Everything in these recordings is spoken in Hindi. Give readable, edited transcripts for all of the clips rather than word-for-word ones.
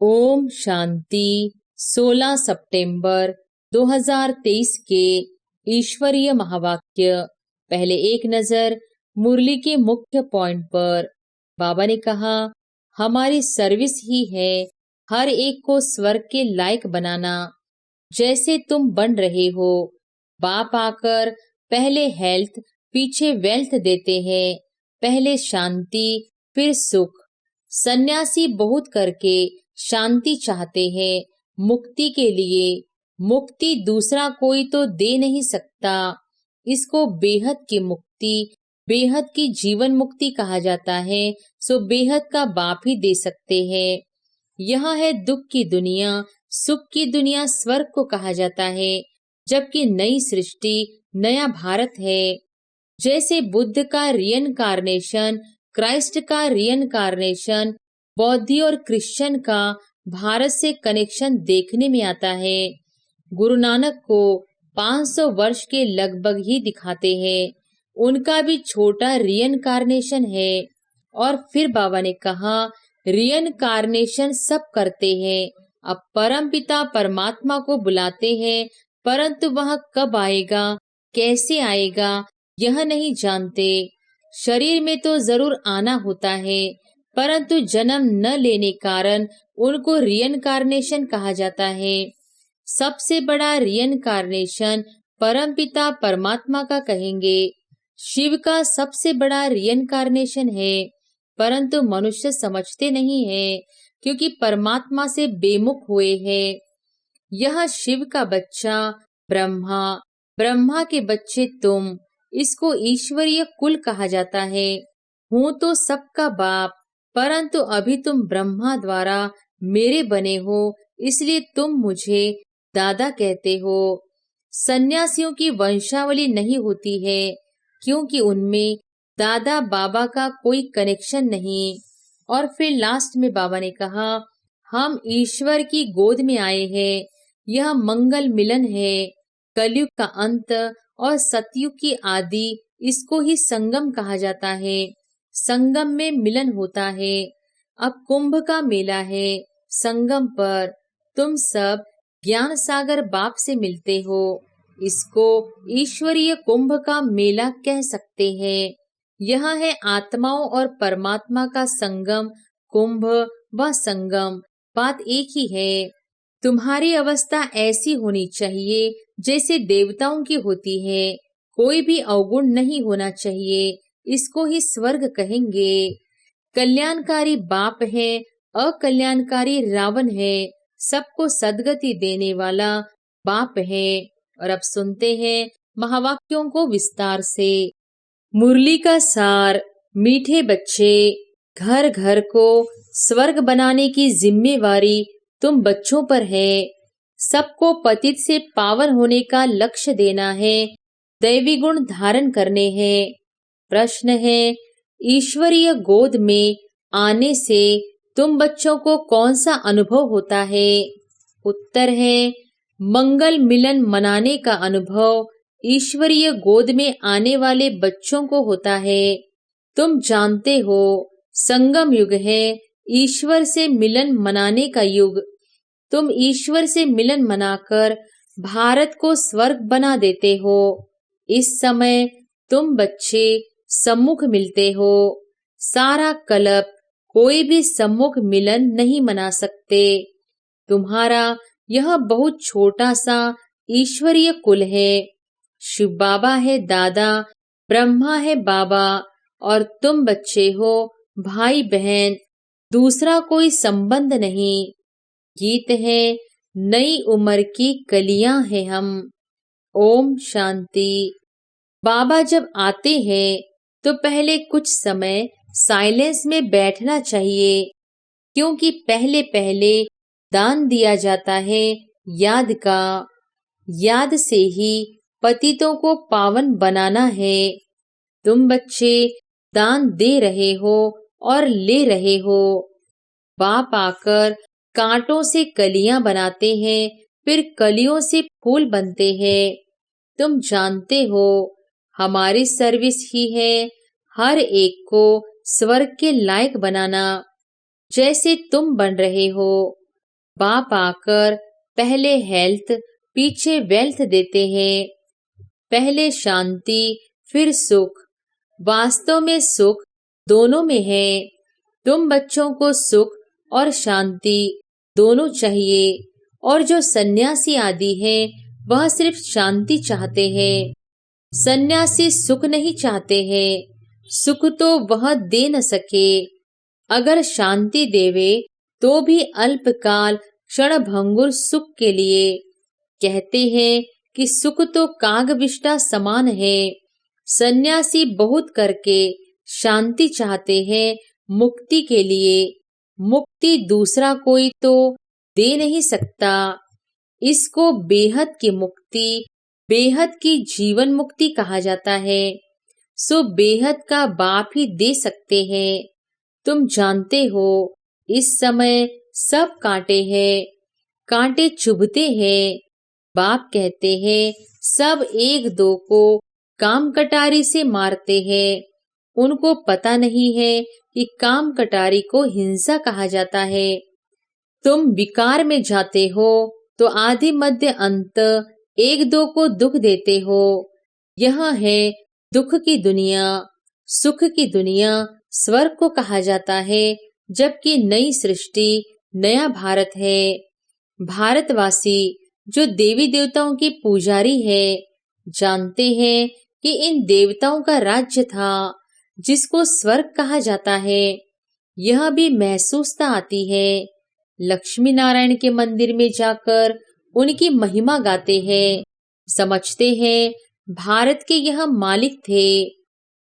ओम शांति। 16 सितंबर 2023 के ईश्वरीय महावाक्य। पहले एक नजर मुरली के मुख्य पॉइंट पर। बाबा ने कहा, हमारी सर्विस ही है हर एक को स्वर्ग के लायक बनाना, जैसे तुम बन रहे हो। बाप आकर पहले हेल्थ पीछे वेल्थ देते हैं, पहले शांति फिर सुख। सन्यासी बहुत करके शांति चाहते हैं मुक्ति के लिए। मुक्ति दूसरा कोई तो दे नहीं सकता। इसको बेहद की मुक्ति, बेहद की जीवन मुक्ति कहा जाता है। सो बेहद का बाप ही दे सकते हैं। यह है दुख की दुनिया, सुख की दुनिया स्वर्ग को कहा जाता है, जबकि नई सृष्टि नया भारत है। जैसे बुद्ध का रियनकार्नेशन, क्राइस्ट का रियनकार्नेशन, बौद्धी और क्रिश्चियन का भारत से कनेक्शन देखने में आता है। गुरु नानक को 500 वर्ष के लगभग ही दिखाते हैं। उनका भी छोटा रियनकार्नेशन है। और फिर बाबा ने कहा, रियनकार्नेशन सब करते हैं, अब परमपिता परमात्मा को बुलाते हैं, परंतु वह कब आएगा, कैसे आएगा, यह नहीं जानते। शरीर में तो जरूर आना होता है, परंतु जन्म न लेने कारण उनको रियनकार्नेशन कहा जाता है। सबसे बड़ा रियनकार्नेशन परमपिता परमात्मा का कहेंगे। शिव का सबसे बड़ा रियनकार्नेशन है, परंतु मनुष्य समझते नहीं है, क्योंकि परमात्मा से बेमुख हुए हैं। यह शिव का बच्चा ब्रह्मा, ब्रह्मा के बच्चे तुम, इसको ईश्वरीय कुल कहा जाता है। हूँ तो सबका बाप, परंतु अभी तुम ब्रह्मा द्वारा मेरे बने हो, इसलिए तुम मुझे दादा कहते हो। सन्यासियों की वंशावली नहीं होती है, क्योंकि उनमें दादा बाबा का कोई कनेक्शन नहीं। और फिर लास्ट में बाबा ने कहा, हम ईश्वर की गोद में आए हैं। यह मंगल मिलन है, कलयुग का अंत और सतयुग की आदि, इसको ही संगम कहा जाता है। संगम में मिलन होता है। अब कुंभ का मेला है। संगम पर तुम सब ज्ञान सागर बाप से मिलते हो। इसको ईश्वरीय कुंभ का मेला कह सकते हैं। यह है आत्माओं और परमात्मा का संगम। कुंभ व संगम बात एक ही है। तुम्हारी अवस्था ऐसी होनी चाहिए जैसे देवताओं की होती है। कोई भी अवगुण नहीं होना चाहिए। इसको ही स्वर्ग कहेंगे। कल्याणकारी बाप है, अकल्याणकारी रावण है। सबको सदगति देने वाला बाप है। और अब सुनते हैं महावाक्यों को विस्तार से। मुरली का सार। मीठे बच्चे, घर घर को स्वर्ग बनाने की जिम्मेवारी तुम बच्चों पर है। सबको पतित से पावन होने का लक्ष्य देना है, दैवी गुण धारण करने हैं। प्रश्न है, ईश्वरीय गोद में आने से तुम बच्चों को कौन सा अनुभव होता है? उत्तर है, मंगल मिलन मनाने का अनुभव ईश्वरीय गोद में आने वाले बच्चों को होता है। तुम जानते हो, संगम युग है, ईश्वर से मिलन मनाने का युग। तुम ईश्वर से मिलन मनाकर भारत को स्वर्ग बना देते हो। इस समय तुम बच्चे सम्मुख मिलते हो। सारा कल्प कोई भी सम्मुख मिलन नहीं मना सकते। तुम्हारा यह बहुत छोटा सा ईश्वरीय कुल है। शिव बाबा है दादा, ब्रह्मा है बाबा, और तुम बच्चे हो भाई बहन, दूसरा कोई संबंध नहीं। गीत है, नई उम्र की कलियां हैं हम। ओम शांति। बाबा जब आते हैं तो पहले कुछ समय साइलेंस में बैठना चाहिए, क्योंकि पहले पहले दान दिया जाता है याद का। याद से ही पतितों को पावन बनाना है। तुम बच्चे दान दे रहे हो और ले रहे हो। बाप आकर कांटों से कलियां बनाते हैं, फिर कलियों से फूल बनते हैं। तुम जानते हो, हमारी सर्विस ही है हर एक को स्वर्ग के लायक बनाना, जैसे तुम बन रहे हो। बाप आकर पहले हेल्थ पीछे वेल्थ देते हैं। पहले शांति फिर सुख। वास्तव में सुख दोनों में है। तुम बच्चों को सुख और शांति दोनों चाहिए, और जो सन्यासी आदि है वह सिर्फ शांति चाहते हैं। सन्यासी सुख नहीं चाहते हैं। सुख तो वह दे न सके। अगर शांति देवे तो भी अल्पकाल क्षणभंगुर सुख के लिए। कहते हैं कि सुख तो कागविष्टा समान है। सन्यासी बहुत करके शांति चाहते हैं मुक्ति के लिए। मुक्ति दूसरा कोई तो दे नहीं सकता। इसको बेहद की मुक्ति, बेहद की जीवन मुक्ति कहा जाता है। सो बेहद का बाप ही दे सकते हैं। तुम जानते हो इस समय सब कांटे हैं, कांटे चुभते हैं। बाप कहते हैं सब एक दो को काम कटारी से मारते हैं। उनको पता नहीं है कि काम कटारी को हिंसा कहा जाता है। तुम विकार में जाते हो तो आदि मध्य अंत एक दो को दुख देते हो। यह है दुख की दुनिया। सुख की दुनिया स्वर्ग को कहा जाता है, जबकि नई सृष्टि नया भारत है। भारतवासी जो देवी देवताओं की पुजारी है जानते हैं कि इन देवताओं का राज्य था जिसको स्वर्ग कहा जाता है। यह भी महसूसता आती है। लक्ष्मी नारायण के मंदिर में जाकर उनकी महिमा गाते हैं। समझते हैं भारत के यह मालिक थे।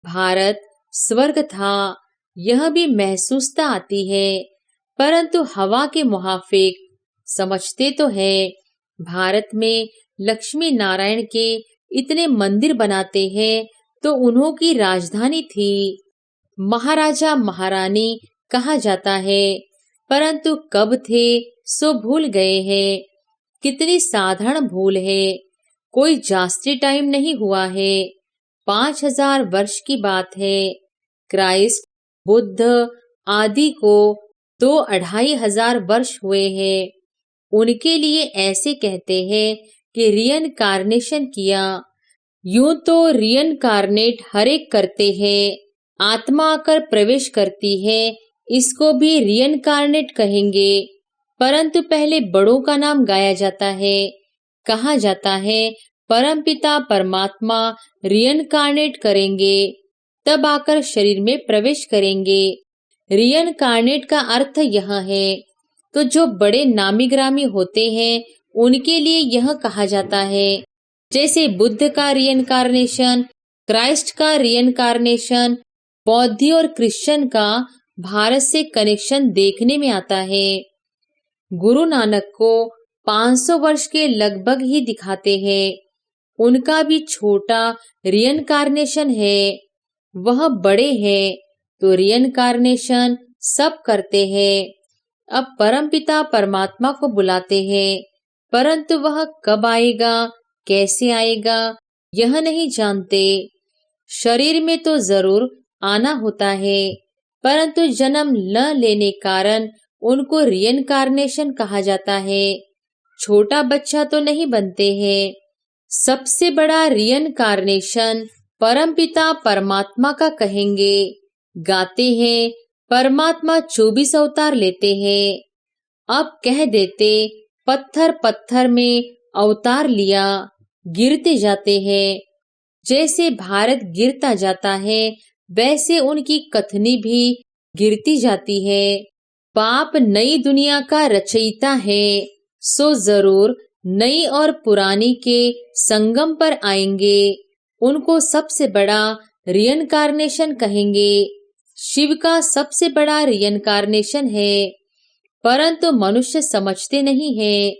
भारत स्वर्ग था, यह भी महसूसता आती है, परंतु हवा के मुहाफिक समझते तो है। भारत में लक्ष्मी नारायण के इतने मंदिर बनाते हैं तो उन्हों की राजधानी थी। महाराजा महारानी कहा जाता है, परंतु कब थे सो भूल गए हैं। कितनी साधारण भूल है, कोई जास्ती टाइम नहीं हुआ है। 5000 वर्ष की बात है। क्राइस्ट बुद्ध आदि को 2-2500 वर्ष हुए हैं। उनके लिए ऐसे कहते हैं कि रियनकार्नेशन किया। यूं तो रियनकार्नेट हर एक करते हैं। आत्मा आकर प्रवेश करती है, इसको भी रियनकार्नेट कहेंगे। परंतु पहले बड़ों का नाम गाया जाता है। कहा जाता है परमपिता परमात्मा रियनकार्नेट करेंगे, तब आकर शरीर में प्रवेश करेंगे। रियनकार्नेट का अर्थ यह है। तो जो बड़े नामी ग्रामी होते हैं उनके लिए यह कहा जाता है। जैसे बुद्ध का रियनकार्नेशन, क्राइस्ट का रियनकार्नेशन, बौद्ध और क्रिश्चियन का भारत से कनेक्शन देखने में आता है। गुरु नानक को 500 वर्ष के लगभग ही दिखाते हैं। उनका भी छोटा रियनकार्नेशन है। वह बड़े हैं तो रियनकार्नेशन सब करते हैं। अब परमपिता परमात्मा को बुलाते हैं, परंतु वह कब आएगा, कैसे आएगा, यह नहीं जानते। शरीर में तो जरूर आना होता है, परंतु जन्म न लेने कारण उनको रियनकार्नेशन कहा जाता है। छोटा बच्चा तो नहीं बनते हैं। सबसे बड़ा रियनकार्नेशन परमपिता परमात्मा का कहेंगे। गाते हैं परमात्मा 24 अवतार लेते हैं। अब कह देते पत्थर पत्थर में अवतार लिया, गिरते जाते हैं। जैसे भारत गिरता जाता है वैसे उनकी कथनी भी गिरती जाती है। बाप नई दुनिया का रचयिता है, सो जरूर नई और पुरानी के संगम पर आएंगे। उनको सबसे बड़ा रियनकार्नेशन कहेंगे। शिव का सबसे बड़ा रियनकार्नेशन है, परंतु मनुष्य समझते नहीं है,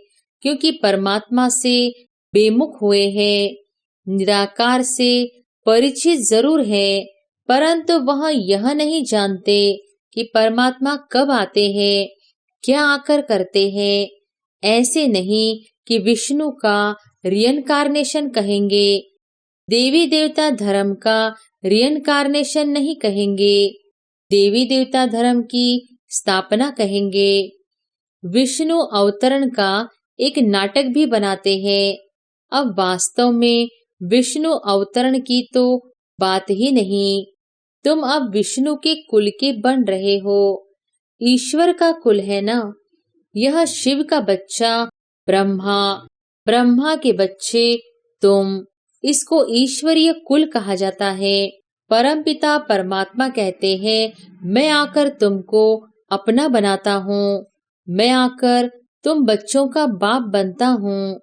क्योंकि परमात्मा से बेमुख हुए हैं। निराकार से परिचित जरूर है, परंतु वह यह नहीं जानते कि परमात्मा कब आते हैं, क्या आकर करते हैं। ऐसे नहीं कि विष्णु का रियनकार्नेशन कहेंगे, देवी देवता धर्म का रियनकार्नेशन नहीं कहेंगे, देवी देवता धर्म की स्थापना कहेंगे। विष्णु अवतरण का एक नाटक भी बनाते हैं। अब वास्तव में विष्णु अवतरण की तो बात ही नहीं। तुम अब विष्णु के कुल के बन रहे हो। ईश्वर का कुल है ना। यह शिव का बच्चा ब्रह्मा, ब्रह्मा के बच्चे तुम, इसको ईश्वरीय कुल कहा जाता है। परमपिता परमात्मा कहते हैं, मैं आकर तुमको अपना बनाता हूँ। मैं आकर तुम बच्चों का बाप बनता हूँ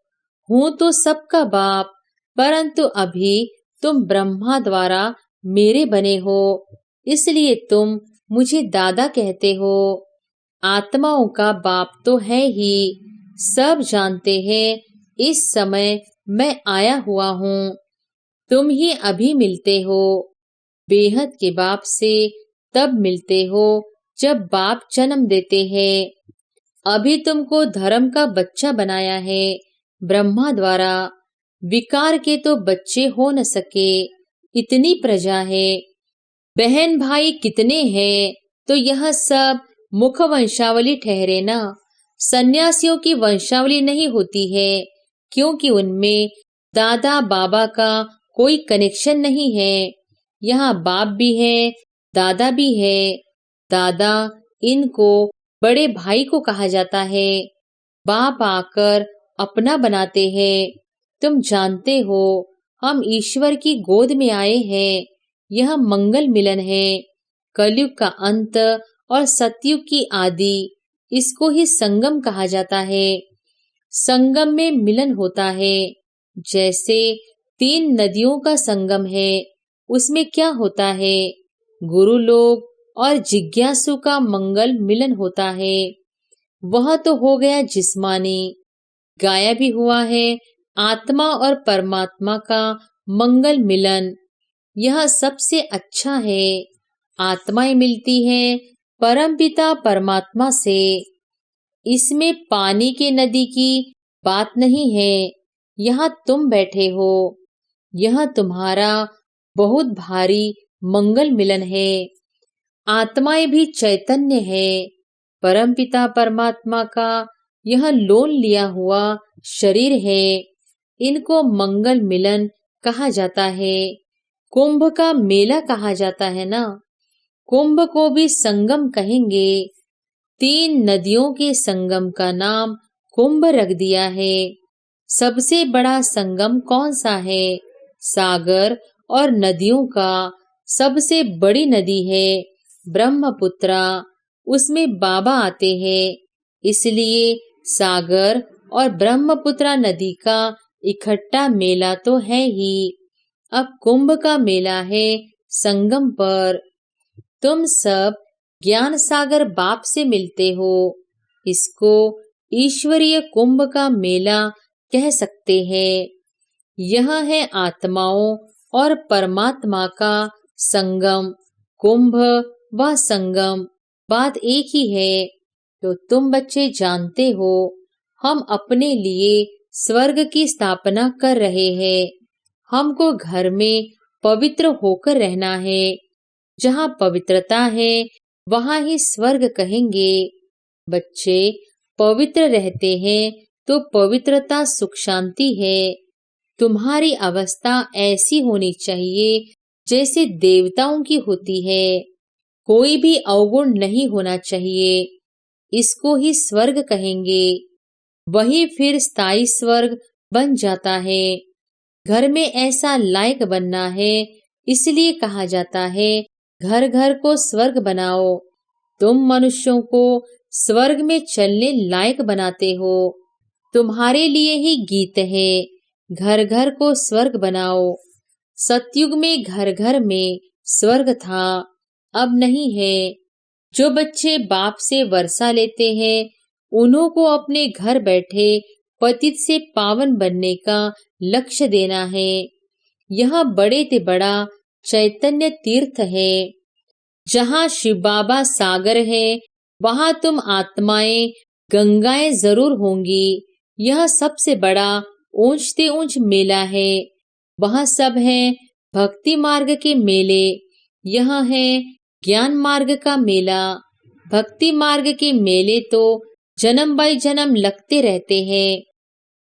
तो सबका बाप, परंतु अभी तुम ब्रह्मा द्वारा मेरे बने हो, इसलिए तुम मुझे दादा कहते हो। आत्माओं का बाप तो है ही, सब जानते हैं। इस समय मैं आया हुआ हूँ, तुम ही अभी मिलते हो। बेहद के बाप से तब मिलते हो जब बाप जन्म देते हैं। अभी तुमको धर्म का बच्चा बनाया है ब्रह्मा द्वारा। विकार के तो बच्चे हो न सके, इतनी प्रजा है। बहन भाई कितने हैं, तो यह सब मुख वंशावली ठहरे ना। सन्यासियों की वंशावली नहीं होती है, क्योंकि उनमें दादा बाबा का कोई कनेक्शन नहीं है। यहाँ बाप भी है, दादा भी है। दादा इनको बड़े भाई को कहा जाता है। बाप आकर अपना बनाते हैं। तुम जानते हो, हम ईश्वर की गोद में आए हैं। यह मंगल मिलन है। कलयुग का अंत और सतयुग की आदि, इसको ही संगम कहा जाता है। संगम में मिलन होता है। जैसे 3 नदियों का संगम है, उसमें क्या होता है? गुरु लोग और जिज्ञासु का मंगल मिलन होता है। वह तो हो गया जिस्मानी। गाया भी हुआ है आत्मा और परमात्मा का मंगल मिलन। यह सबसे अच्छा है। आत्माएं मिलती हैं परमपिता परमात्मा से। इसमें पानी के नदी की बात नहीं है। यहाँ तुम बैठे हो, यह तुम्हारा बहुत भारी मंगल मिलन है। आत्माएं भी चैतन्य है। परमपिता परमात्मा का यह लोन लिया हुआ शरीर है। इनको मंगल मिलन कहा जाता है। कुंभ का मेला कहा जाता है ना। कुंभ को भी संगम कहेंगे। 3 नदियों के संगम का नाम कुंभ रख दिया है। सबसे बड़ा संगम कौन सा है? सागर और नदियों का सबसे बड़ी नदी है ब्रह्मपुत्रा। उसमें बाबा आते हैं, इसलिए सागर और ब्रह्मपुत्रा नदी का इकट्ठा मेला तो है ही। अब कुंभ का मेला है संगम पर। तुम सब ज्ञान सागर बाप से मिलते हो। इसको ईश्वरीय कुंभ का मेला कह सकते हैं। यह है आत्माओं और परमात्मा का संगम। कुंभ व संगम बात एक ही है। तो तुम बच्चे जानते हो, हम अपने लिए स्वर्ग की स्थापना कर रहे हैं। हमको घर में पवित्र होकर रहना है। जहाँ पवित्रता है वहाँ ही स्वर्ग कहेंगे। बच्चे पवित्र रहते हैं तो पवित्रता सुख शांति है। तुम्हारी अवस्था ऐसी होनी चाहिए जैसे देवताओं की होती है। कोई भी अवगुण नहीं होना चाहिए। इसको ही स्वर्ग कहेंगे। वही फिर स्थायी स्वर्ग बन जाता है। घर में ऐसा लायक बनना है, इसलिए कहा जाता है घर घर को स्वर्ग बनाओ। तुम मनुष्यों को स्वर्ग में चलने लायक बनाते हो। तुम्हारे लिए ही गीत है, घर घर को स्वर्ग बनाओ। सतयुग में घर घर में स्वर्ग था, अब नहीं है। जो बच्चे बाप से वर्षा लेते हैं, उन्हों को अपने घर बैठे पतित से पावन बनने का लक्ष्य देना है। यह बड़े ते बड़ा चैतन्य तीर्थ है। जहाँ शिव बाबा सागर है, वहाँ तुम आत्माएं गंगाएं जरूर होंगी। यह सबसे बड़ा ऊंचते ऊंच मेला है। वहाँ सब है भक्ति मार्ग के मेले। यह है ज्ञान मार्ग का मेला। भक्ति मार्ग के मेले तो जन्म बाई जन्म लगते रहते हैं।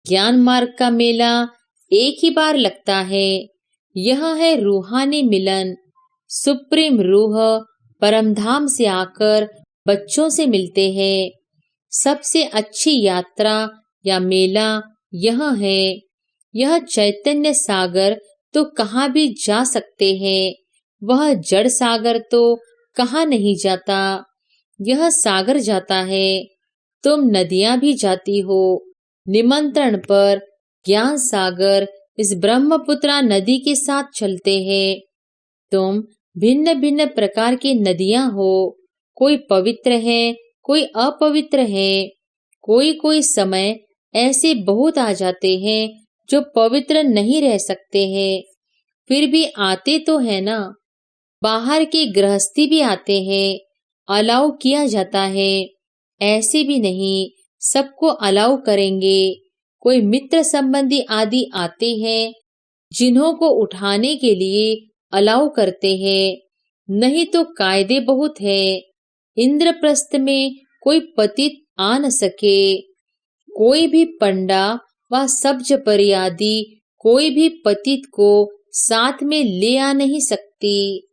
ज्ञान मार्ग का मेला एक ही बार लगता है। यह है रूहानी मिलन। सुप्रीम रूह परमधाम से आकर बच्चों से मिलते हैं। सबसे अच्छी यात्रा या मेला यह है। यह चैतन्य सागर तो कहाँ भी जा सकते हैं, वह जड़ सागर तो कहाँ नहीं जाता। यह सागर जाता है, तुम नदियां भी जाती हो। निमंत्रण पर ज्ञान सागर इस ब्रह्मपुत्रा नदी के साथ चलते हैं। तुम भिन्न भिन्न प्रकार की नदियां हो। कोई पवित्र है, कोई अपवित्र है। कोई कोई समय ऐसे बहुत आ जाते हैं जो पवित्र नहीं रह सकते हैं, फिर भी आते तो है ना। बाहर के गृहस्थी भी आते हैं, अलाउ किया जाता है। ऐसे भी नहीं, सबको अलाउ करेंगे। कोई मित्र संबंधी आदि आते हैं, जिन्हों को उठाने के लिए अलाउ करते हैं। नहीं तो कायदे बहुत है। इंद्रप्रस्थ में कोई पतित आ न सके। कोई भी पंडा व सब्ज परी आदि कोई भी पतित को साथ में ले आ नहीं सकती।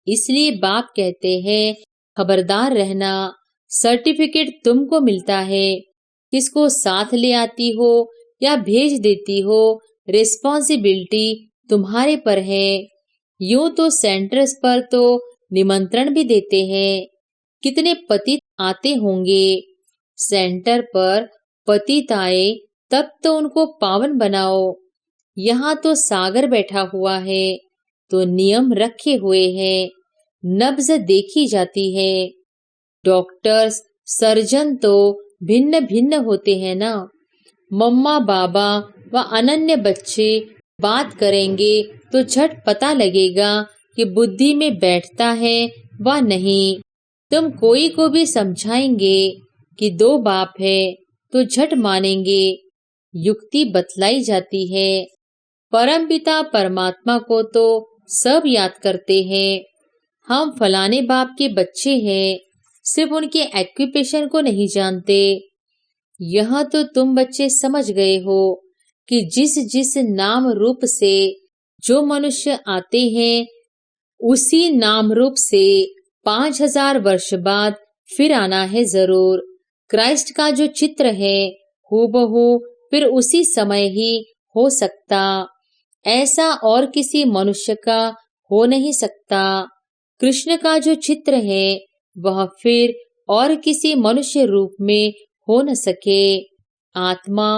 इसलिए बाप कहते हैं, खबरदार रहना। सर्टिफिकेट तुमको मिलता है, किसको साथ ले आती हो या भेज देती हो, रिस्पॉन्सिबिलिटी तुम्हारे पर है। यूं तो सेंटर्स पर तो निमंत्रण भी देते हैं। कितने पतित आते होंगे। सेंटर पर पतित आए तब तो उनको पावन बनाओ। यहाँ तो सागर बैठा हुआ है, तो नियम रखे हुए हैं, नब्ज देखी जाती है। डॉक्टर्स सर्जन तो भिन्न भिन्न होते हैं ना। मम्मा बाबा व अनन्य बच्चे बात करेंगे तो झट पता लगेगा कि बुद्धि में बैठता है व नहीं। तुम कोई को भी समझाएंगे कि दो बाप है तो झट मानेंगे। युक्ति बतलाई जाती है। परमपिता परमात्मा को तो सब याद करते हैं। हम फलाने बाप के बच्चे हैं, सिर्फ उनके एक्यूपेशन को नहीं जानते। यह तो तुम बच्चे समझ गए हो कि जिस जिस नाम रूप से जो मनुष्य आते हैं, उसी नाम रूप से 5000 वर्ष बाद फिर आना है जरूर। क्राइस्ट का जो चित्र है हूबहू फिर उसी समय ही हो सकता, ऐसा और किसी मनुष्य का हो नहीं सकता। कृष्ण का जो चित्र है वह फिर और किसी मनुष्य रूप में हो न सके। आत्मा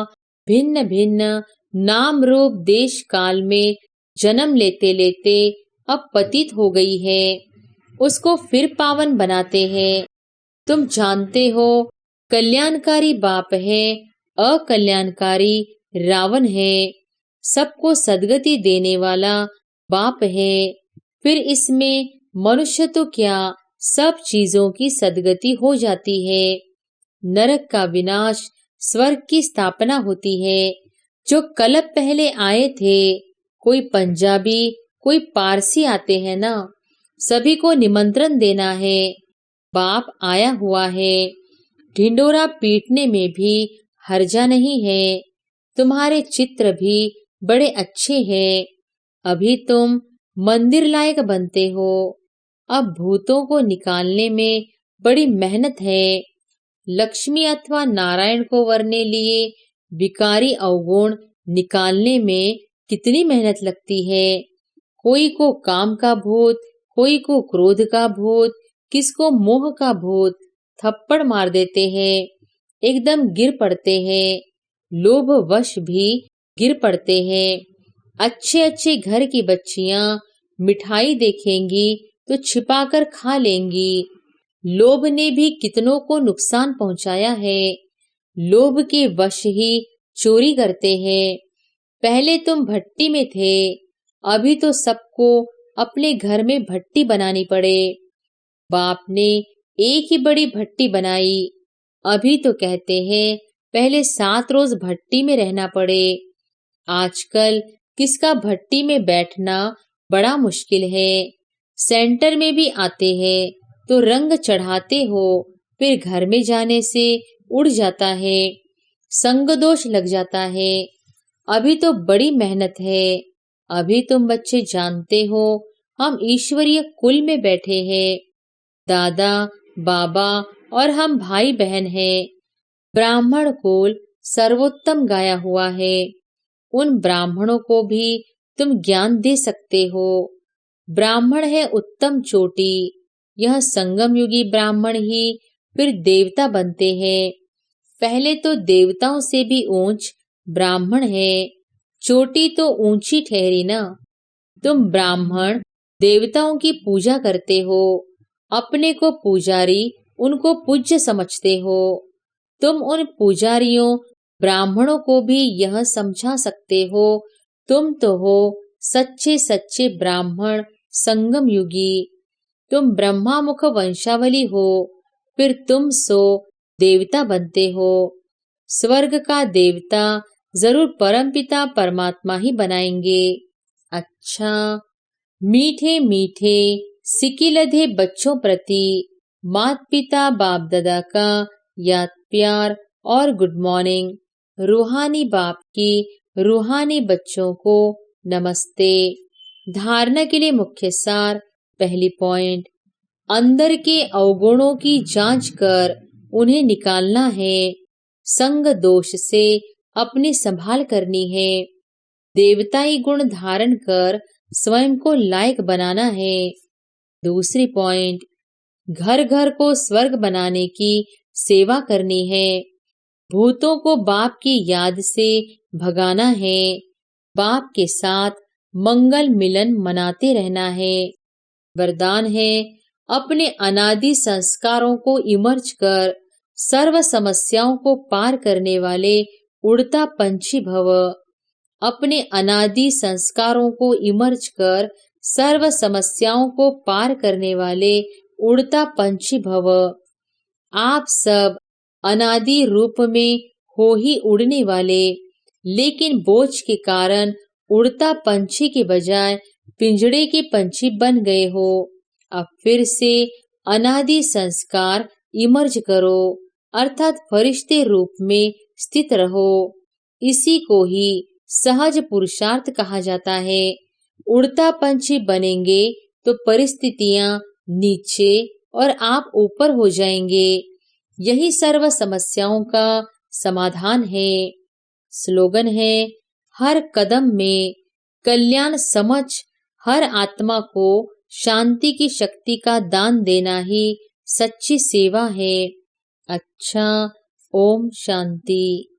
भिन्न भिन्न नाम रूप देश काल में जन्म लेते लेते अब पतित हो गई है, उसको फिर पावन बनाते हैं। तुम जानते हो, कल्याणकारी बाप है, अकल्याणकारी रावण है। सबको सदगति देने वाला बाप है। फिर इसमें मनुष्य तो क्या, सब चीजों की सदगति हो जाती है। नरक का विनाश, स्वर्ग की स्थापना होती है। जो कल्प पहले आए थे, कोई पंजाबी कोई पारसी आते हैं ना, सभी को निमंत्रण देना है। बाप आया हुआ है, ढिंडोरा पीटने में भी हर्जा नहीं है। तुम्हारे चित्र भी बड़े अच्छे हैं। अभी तुम मंदिर लायक बनते हो। अब भूतों को निकालने में बड़ी मेहनत है। लक्ष्मी अथवा नारायण को वरने लिए विकारी अवगुण निकालने में कितनी मेहनत लगती है। कोई को काम का भूत, कोई को क्रोध का भूत, किसको मोह का भूत, थप्पड़ मार देते हैं, एकदम गिर पड़ते हैं। लोभ वश भी गिर पड़ते हैं। अच्छे अच्छे घर की बच्चियां मिठाई देखेंगी तो छिपाकर खा लेंगी। लोभ ने भी कितनों को नुकसान पहुंचाया है। लोभ के वश ही चोरी करते हैं। पहले तुम भट्टी में थे, अभी तो सबको अपने घर में भट्टी बनानी पड़े। बाप ने एक ही बड़ी भट्टी बनाई। अभी तो कहते हैं पहले 7 रोज भट्टी में रहना पड़े। आजकल किसका भट्टी में बैठना बड़ा मुश्किल है। सेंटर में भी आते हैं तो रंग चढ़ाते हो, फिर घर में जाने से उड़ जाता है, संग दोष लग जाता है। अभी तो बड़ी मेहनत है। अभी तुम बच्चे जानते हो हम ईश्वरीय कुल में बैठे हैं। दादा बाबा और हम भाई बहन हैं। ब्राह्मण कुल सर्वोत्तम गाया हुआ है। उन ब्राह्मणों को भी तुम ज्ञान दे सकते हो। ब्राह्मण है उत्तम चोटी। यह संगम युगी ब्राह्मण ही फिर देवता बनते हैं। पहले तो देवताओं से भी ऊंच ब्राह्मण है। चोटी तो ऊंची ठहरी ना। तुम ब्राह्मण देवताओं की पूजा करते हो। अपने को पुजारी, उनको पूज्य समझते हो। तुम उन पुजारियों ब्राह्मणों को भी यह समझा सकते हो, तुम तो हो सच्चे सच्चे ब्राह्मण संगम युगी। तुम ब्रह्मा मुख वंशावली हो, फिर तुम सो देवता बनते हो। स्वर्ग का देवता जरूर परमपिता परमात्मा ही बनाएंगे। अच्छा, मीठे मीठे सिकिलधे बच्चों प्रति मात पिता बाप दादा का याद प्यार और गुड मॉर्निंग। रूहानी बाप की रूहानी बच्चों को नमस्ते। धारणा के लिए मुख्य सार। पहली पॉइंट, अंदर के अवगुणों की जांच कर उन्हें निकालना है। संग दोष से अपनी संभाल करनी है। देवताई गुण धारण कर स्वयं को लायक बनाना है। दूसरी पॉइंट, घर घर को स्वर्ग बनाने की सेवा करनी है। भूतों को बाप की याद से भगाना है। बाप के साथ मंगल मिलन मनाते रहना है। वरदान है, अपने अनादि संस्कारों को इमर्ज कर सर्व समस्याओं को पार करने वाले उड़ता पंछी भव। अपने अनादि संस्कारों को इमर्ज कर सर्व समस्याओं को पार करने वाले उड़ता पंछी भव। आप सब अनादि रूप में हो ही उड़ने वाले, लेकिन बोझ के कारण उड़ता पंछी के बजाय पिंजड़े के पंछी बन गए हो। अब फिर से अनादि संस्कार इमर्ज करो, अर्थात फरिश्ते रूप में स्थित रहो। इसी को ही सहज पुरुषार्थ कहा जाता है। उड़ता पंछी बनेंगे तो परिस्थितियां नीचे और आप ऊपर हो जाएंगे। यही सर्व समस्याओं का समाधान है। स्लोगन है, हर कदम में कल्याण समझ हर आत्मा को शांति की शक्ति का दान देना ही सच्ची सेवा है। अच्छा, ओम शांति।